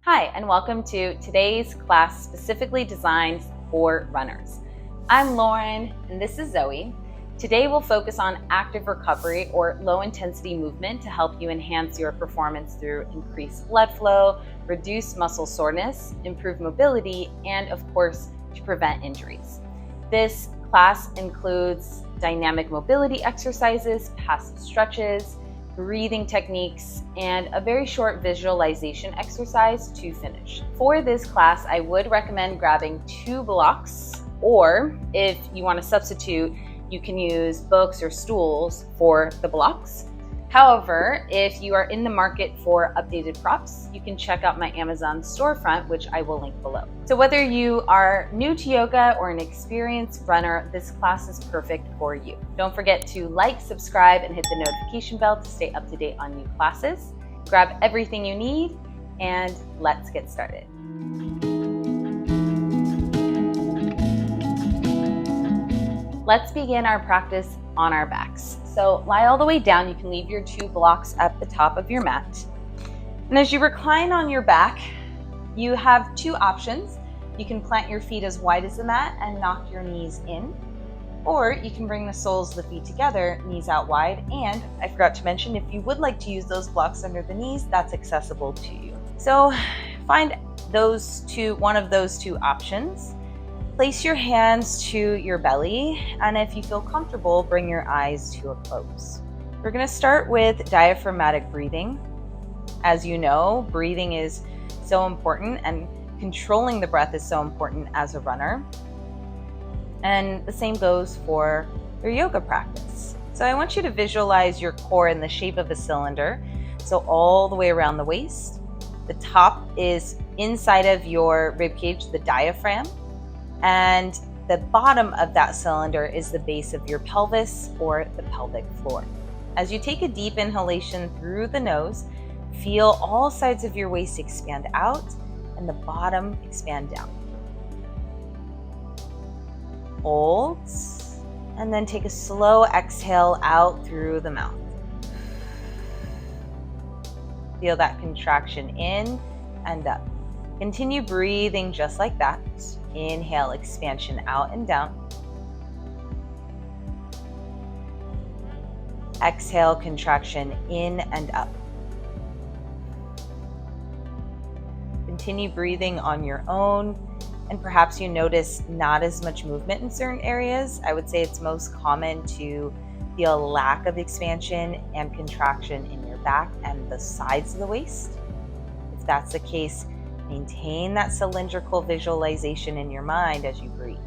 Hi, and welcome to today's class specifically designed for runners. I'm Lauren, and this is Zoe. Today we'll focus on active recovery or low-intensity movement to help you enhance your performance through increased blood flow, reduce muscle soreness, improve mobility, and of course, to prevent injuries. This class includes dynamic mobility exercises, passive stretches, breathing techniques, and a very short visualization exercise to finish. For this class, I would recommend grabbing 2 blocks, or if you want to substitute, you can use books or stools for the blocks. However, if you are in the market for updated props, you can check out my Amazon storefront, which I will link below. So whether you are new to yoga or an experienced runner, this class is perfect for you. Don't forget to like, subscribe, and hit the notification bell to stay up to date on new classes. Grab everything you need, and let's get started. Let's begin our practice on our backs. So lie all the way down. You can leave your 2 blocks at the top of your mat. And as you recline on your back, you have 2 options. You can plant your feet as wide as the mat and knock your knees in, or you can bring the soles of the feet together, knees out wide. And I forgot to mention, if you would like to use those blocks under the knees, that's accessible to you. So find one of those 2 options. Place your hands to your belly, and if you feel comfortable, bring your eyes to a close. We're going to start with diaphragmatic breathing. As you know, breathing is so important, and controlling the breath is so important as a runner. And the same goes for your yoga practice. So I want you to visualize your core in the shape of a cylinder, so all the way around the waist. The top is inside of your ribcage, the diaphragm. And the bottom of that cylinder is the base of your pelvis or the pelvic floor. As you take a deep inhalation through the nose, feel all sides of your waist expand out and the bottom expand down. Hold, and then take a slow exhale out through the mouth. Feel that contraction in and up. Continue breathing just like that. Inhale, expansion out and down. Exhale, contraction in and up. Continue breathing on your own, and perhaps you notice not as much movement in certain areas. I would say it's most common to feel a lack of expansion and contraction in your back and the sides of the waist. If that's the case, maintain that cylindrical visualization in your mind as you breathe.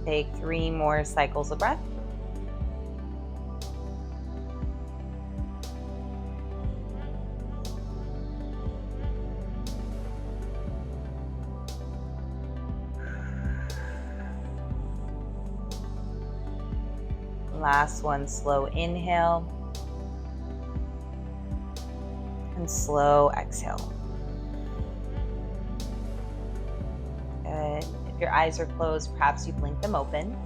Take 3 more cycles of breath. Last one, slow inhale and slow exhale. Good. If your eyes are closed, perhaps you blink them open.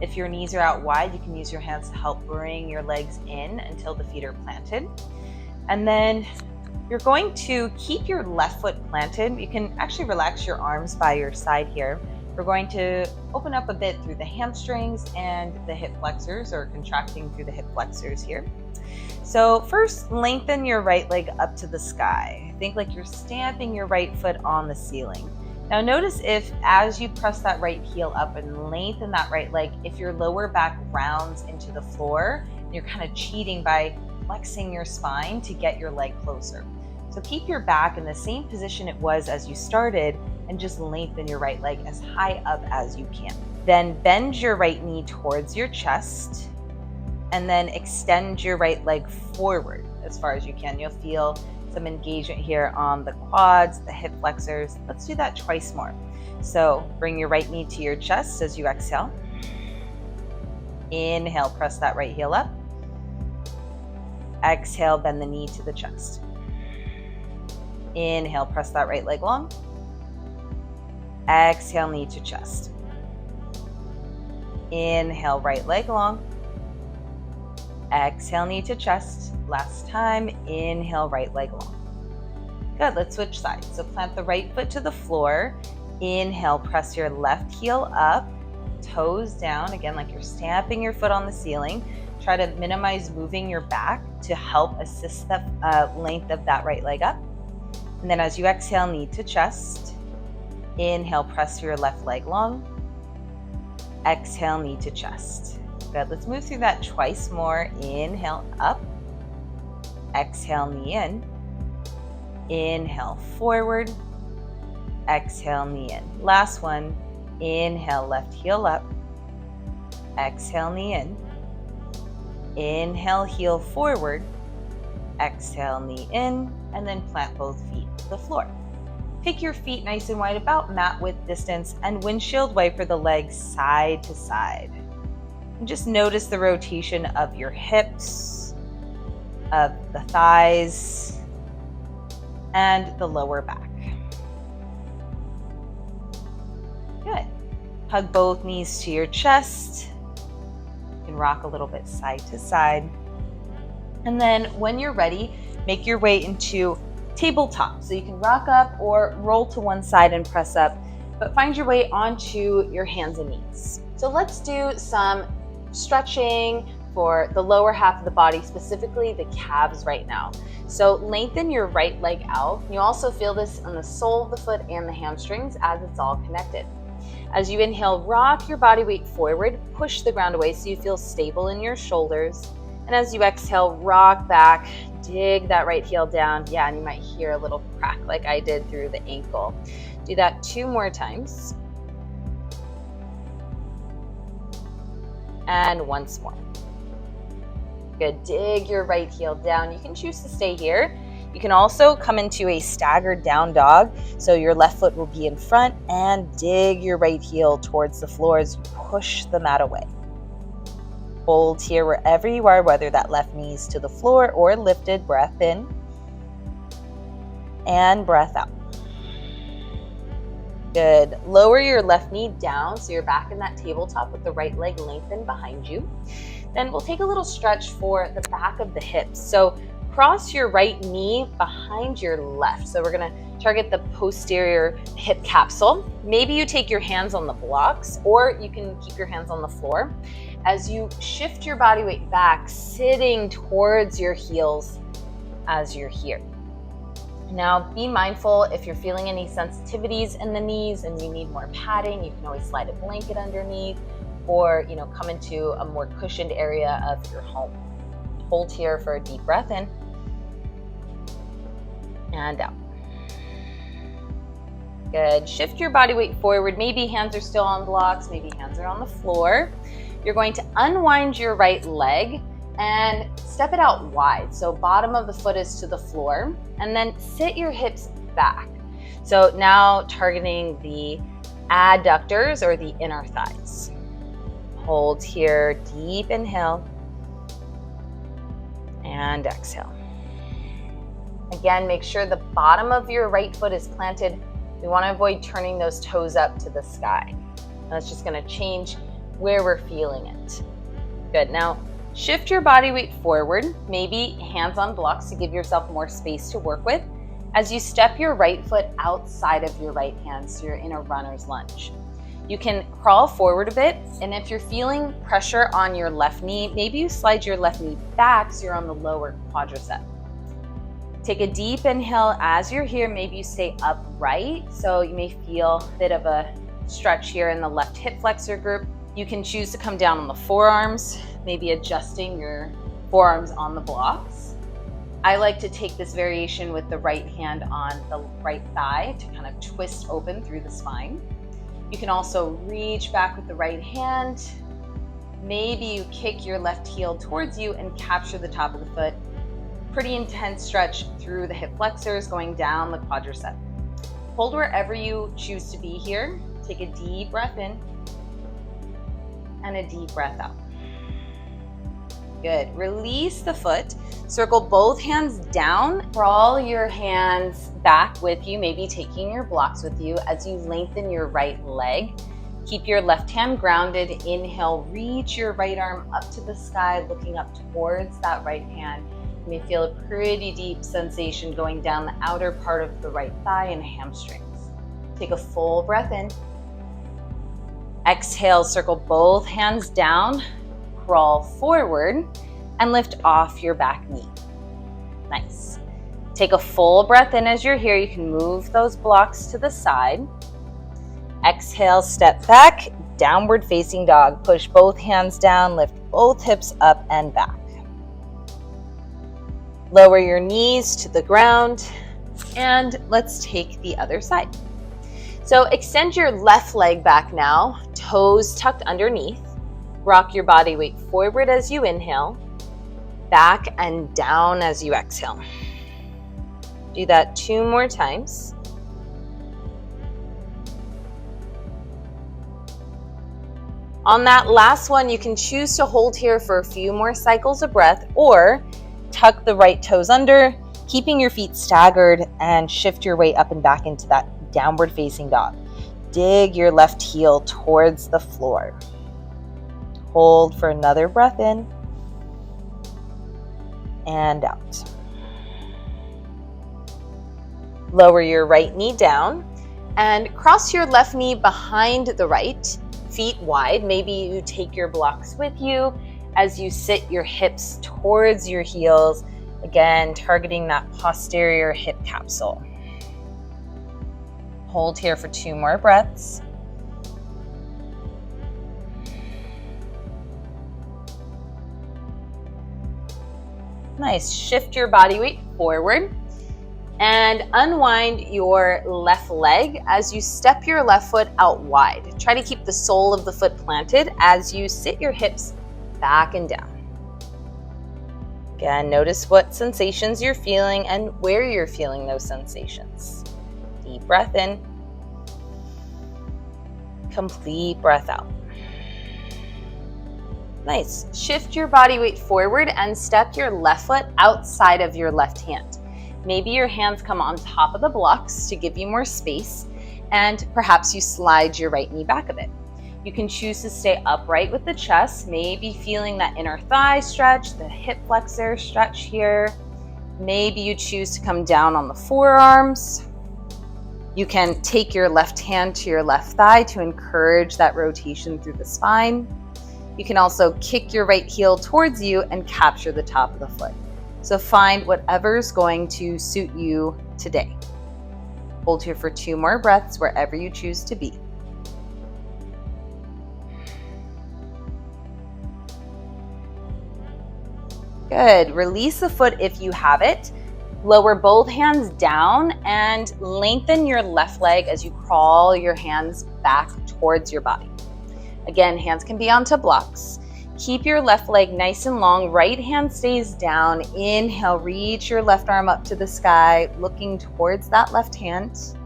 If your knees are out wide, you can use your hands to help bring your legs in until the feet are planted. And then you're going to keep your left foot planted. You can actually relax your arms by your side here. We're going to open up a bit through the hamstrings and the hip flexors, or contracting through the hip flexors here. So first, lengthen your right leg up to the sky. Think like you're stamping your right foot on the ceiling. Now notice if, as you press that right heel up and lengthen that right leg, if your lower back rounds into the floor, you're kind of cheating by flexing your spine to get your leg closer. So keep your back in the same position it was as you started, and just lengthen your right leg as high up as you can. Then bend your right knee towards your chest, and then extend your right leg forward as far as you can. You'll feel some engagement here on the quads, the hip flexors. Let's do that twice more. So bring your right knee to your chest as you exhale. Inhale, press that right heel up. Exhale, bend the knee to the chest. Inhale, press that right leg long. Exhale, knee to chest. Inhale, right leg long. Exhale, knee to chest. Last time, inhale, right leg long. Good, let's switch sides. So plant the right foot to the floor. Inhale, press your left heel up, toes down, again, like you're stamping your foot on the ceiling. Try to minimize moving your back to help assist the length of that right leg up. And then as you exhale, knee to chest. Inhale, press your left leg long. Exhale, knee to chest. Good, let's move through that twice more. Inhale, up. Exhale, knee in. Inhale, forward. Exhale, knee in. Last one. Inhale, left heel up. Exhale, knee in. Inhale, heel forward. Exhale, knee in. And then plant both feet to the floor. Pick your feet nice and wide, about mat width distance, and windshield wiper the legs side to side. And just notice the rotation of your hips, of the thighs, and the lower back. Good. Hug both knees to your chest. You can rock a little bit side to side. And then when you're ready, make your way into tabletop. So you can rock up or roll to one side and press up, but find your way onto your hands and knees. So let's do some stretching for the lower half of the body, specifically the calves right now. So lengthen your right leg out. You also feel this on the sole of the foot and the hamstrings as it's all connected. As you inhale, rock your body weight forward, push the ground away so you feel stable in your shoulders. And as you exhale, rock back, dig that right heel down. Yeah, and you might hear a little crack like I did through the ankle. Do that 2 more times. And once more. Good, dig your right heel down. You can choose to stay here. You can also come into a staggered down dog. So your left foot will be in front and dig your right heel towards the floor as you push the mat away. Hold here wherever you are, whether that left knee is to the floor or lifted. Breath in and breath out. Good. Lower your left knee down so you're back in that tabletop with the right leg lengthened behind you. Then we'll take a little stretch for the back of the hips. So cross your right knee behind your left. So we're going to target the posterior hip capsule. Maybe you take your hands on the blocks, or you can keep your hands on the floor. As you shift your body weight back, sitting towards your heels as you're here. Now be mindful if you're feeling any sensitivities in the knees and you need more padding, you can always slide a blanket underneath, or come into a more cushioned area of your home. Hold here for a deep breath in and out. Good. Shift your body weight forward. Maybe hands are still on blocks, maybe hands are on the floor. You're going to unwind your right leg and step it out wide. So bottom of the foot is to the floor, and then sit your hips back. So now targeting the adductors or the inner thighs. Hold here, deep inhale and exhale. Again, make sure the bottom of your right foot is planted. We want to avoid turning those toes up to the sky. That's just going to change where we're feeling it. Good. Now shift your body weight forward, maybe hands on blocks to give yourself more space to work with, as you step your right foot outside of your right hand, so you're in a runner's lunge. You can crawl forward a bit, and if you're feeling pressure on your left knee, maybe you slide your left knee back so you're on the lower quadricep. Take a deep inhale as you're here. Maybe you stay upright, so you may feel a bit of a stretch here in the left hip flexor group. You can choose to come down on the forearms, maybe adjusting your forearms on the blocks. I like to take this variation with the right hand on the right thigh to kind of twist open through the spine. You can also reach back with the right hand. Maybe you kick your left heel towards you and capture the top of the foot. Pretty intense stretch through the hip flexors going down the quadricep. Hold wherever you choose to be here. Take a deep breath in and a deep breath out. Good. Release the foot. Circle both hands down. Crawl your hands back with you, maybe taking your blocks with you as you lengthen your right leg. Keep your left hand grounded. Inhale, reach your right arm up to the sky, looking up towards that right hand. You may feel a pretty deep sensation going down the outer part of the right thigh and hamstrings. Take a full breath in. Exhale, circle both hands down. Crawl forward and lift off your back knee. Nice. Take a full breath in as you're here. You can move those blocks to the side. Exhale, step back, downward facing dog. Push both hands down, lift both hips up and back. Lower your knees to the ground, and let's take the other side. So extend your left leg back now, toes tucked underneath. Rock your body weight forward as you inhale, back and down as you exhale. Do that 2 more times. On that last one, you can choose to hold here for a few more cycles of breath, or tuck the right toes under, keeping your feet staggered, and shift your weight up and back into that downward facing dog. Dig your left heel towards the floor. Hold for another breath in and out. Lower your right knee down and cross your left knee behind the right, feet wide. Maybe you take your blocks with you as you sit your hips towards your heels, again targeting that posterior hip capsule. Hold here for 2 more breaths. Nice. Shift your body weight forward and unwind your left leg as you step your left foot out wide. Try to keep the sole of the foot planted as you sit your hips back and down. Again, notice what sensations you're feeling and where you're feeling those sensations. Deep breath in. Complete breath out. Nice. Shift your body weight forward and step your left foot outside of your left hand. Maybe your hands come on top of the blocks to give you more space, and perhaps you slide your right knee back a bit. You can choose to stay upright with the chest, maybe feeling that inner thigh stretch, the hip flexor stretch here. Maybe you choose to come down on the forearms. You can take your left hand to your left thigh to encourage that rotation through the spine. You can also kick your right heel towards you and capture the top of the foot. So find whatever's going to suit you today. Hold here for 2 more breaths wherever you choose to be. Good. Release the foot if you have it. Lower both hands down and lengthen your left leg as you crawl your hands back towards your body. Again, hands can be onto blocks. Keep your left leg nice and long. Right hand stays down. Inhale, reach your left arm up to the sky, looking towards that left hand.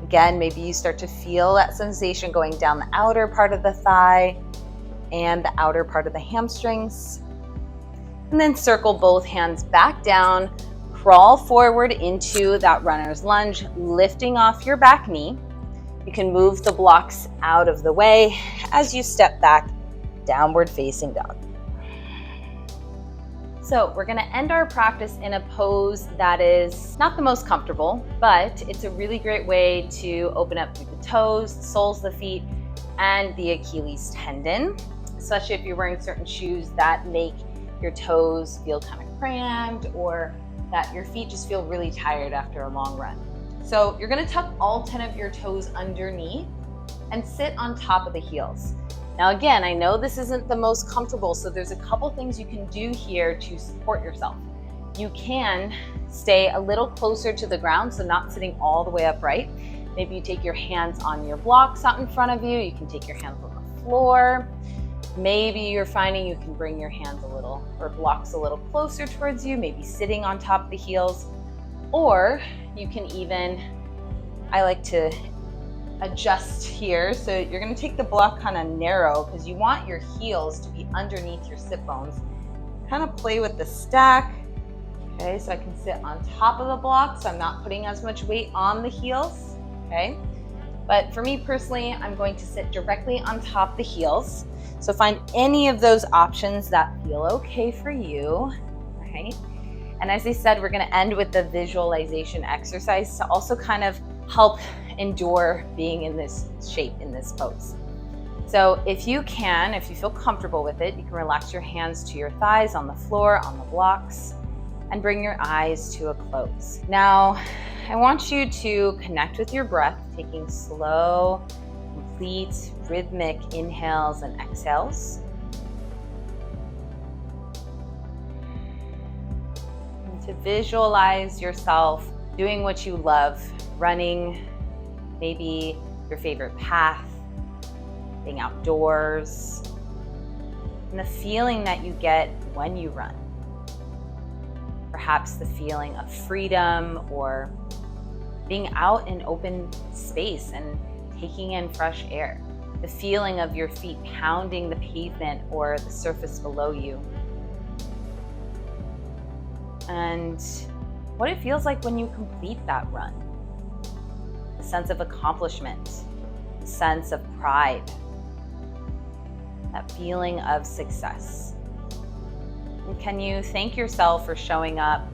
Again, maybe you start to feel that sensation going down the outer part of the thigh and the outer part of the hamstrings. And then circle both hands back down. Crawl forward into that runner's lunge, lifting off your back knee. You can move the blocks out of the way as you step back, downward facing dog. So we're gonna end our practice in a pose that is not the most comfortable, but it's a really great way to open up through the toes, the soles of the feet, and the Achilles tendon, especially if you're wearing certain shoes that make your toes feel kind of cramped, or that your feet just feel really tired after a long run. So you're gonna tuck all 10 of your toes underneath and sit on top of the heels. Now again, I know this isn't the most comfortable, so there's a couple things you can do here to support yourself. You can stay a little closer to the ground, so not sitting all the way upright. Maybe you take your hands on your blocks out in front of you. You can take your hands on the floor. Maybe you're finding you can bring your hands a little, or blocks a little closer towards you, maybe sitting on top of the heels. Or you can even, I like to adjust here. So you're gonna take the block kind of narrow because you want your heels to be underneath your sit bones. kind of play with the stack. Okay, so I can sit on top of the block, so I'm not putting as much weight on the heels. Okay, but for me personally, I'm going to sit directly on top of the heels. So find any of those options that feel okay for you, right? And as I said, we're gonna end with the visualization exercise to also kind of help endure being in this shape, in this pose. So if you feel comfortable with it, you can relax your hands to your thighs on the floor, on the blocks, and bring your eyes to a close. Now, I want you to connect with your breath, taking slow, complete, rhythmic inhales and exhales. And to visualize yourself doing what you love, running, maybe your favorite path, being outdoors, and the feeling that you get when you run. Perhaps the feeling of freedom or being out in open space and taking in fresh air. The feeling of your feet pounding the pavement or the surface below you. And what it feels like when you complete that run. A sense of accomplishment, a sense of pride, that feeling of success. And can you thank yourself for showing up,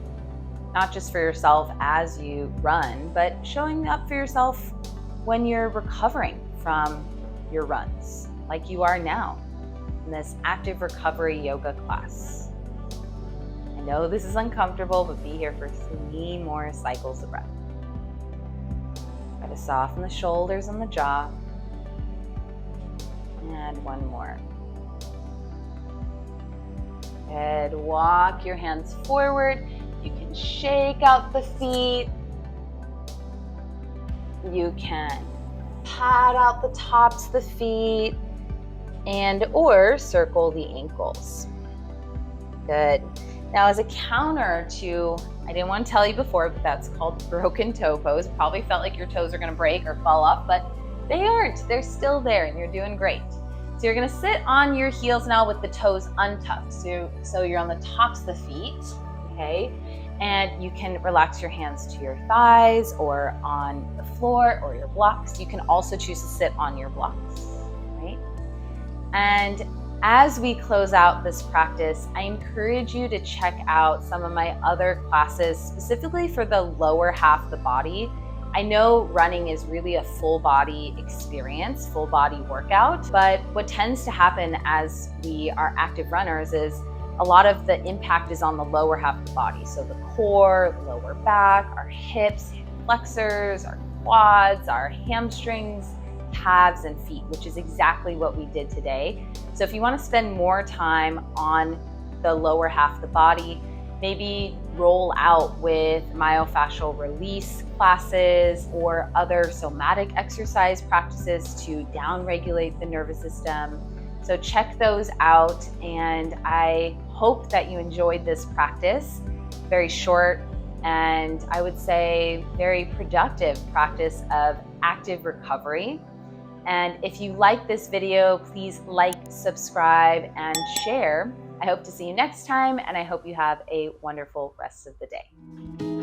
not just for yourself as you run, but showing up for yourself when you're recovering from your runs, like you are now in this active recovery yoga class. I know this is uncomfortable, but be here for 3 more cycles of breath. Try to soften the shoulders and the jaw. And 1 more. Good. Walk your hands forward. You can shake out the feet. You can pat out the tops of the feet and or circle the ankles. Good. Now as a counter to, I didn't want to tell you before, but that's called broken toe pose. Probably felt like your toes are going to break or fall off, but they aren't. They're still there and you're doing great. So you're going to sit on your heels now with the toes untucked. So you're on the tops of the feet, okay? And you can relax your hands to your thighs or on the floor or your blocks. You can also choose to sit on your blocks, right? And as we close out this practice, I encourage you to check out some of my other classes, specifically for the lower half of the body. I know running is really a full body experience, full body workout, but what tends to happen as we are active runners is a lot of the impact is on the lower half of the body. So the core, lower back, our hips, hip flexors, our quads, our hamstrings, calves, and feet, which is exactly what we did today. So if you want to spend more time on the lower half of the body, maybe roll out with myofascial release classes or other somatic exercise practices to downregulate the nervous system. So check those out, and I hope that you enjoyed this practice. Very short and I would say very productive practice of active recovery. And if you like this video, please like, subscribe, and share. I hope to see you next time, and I hope you have a wonderful rest of the day.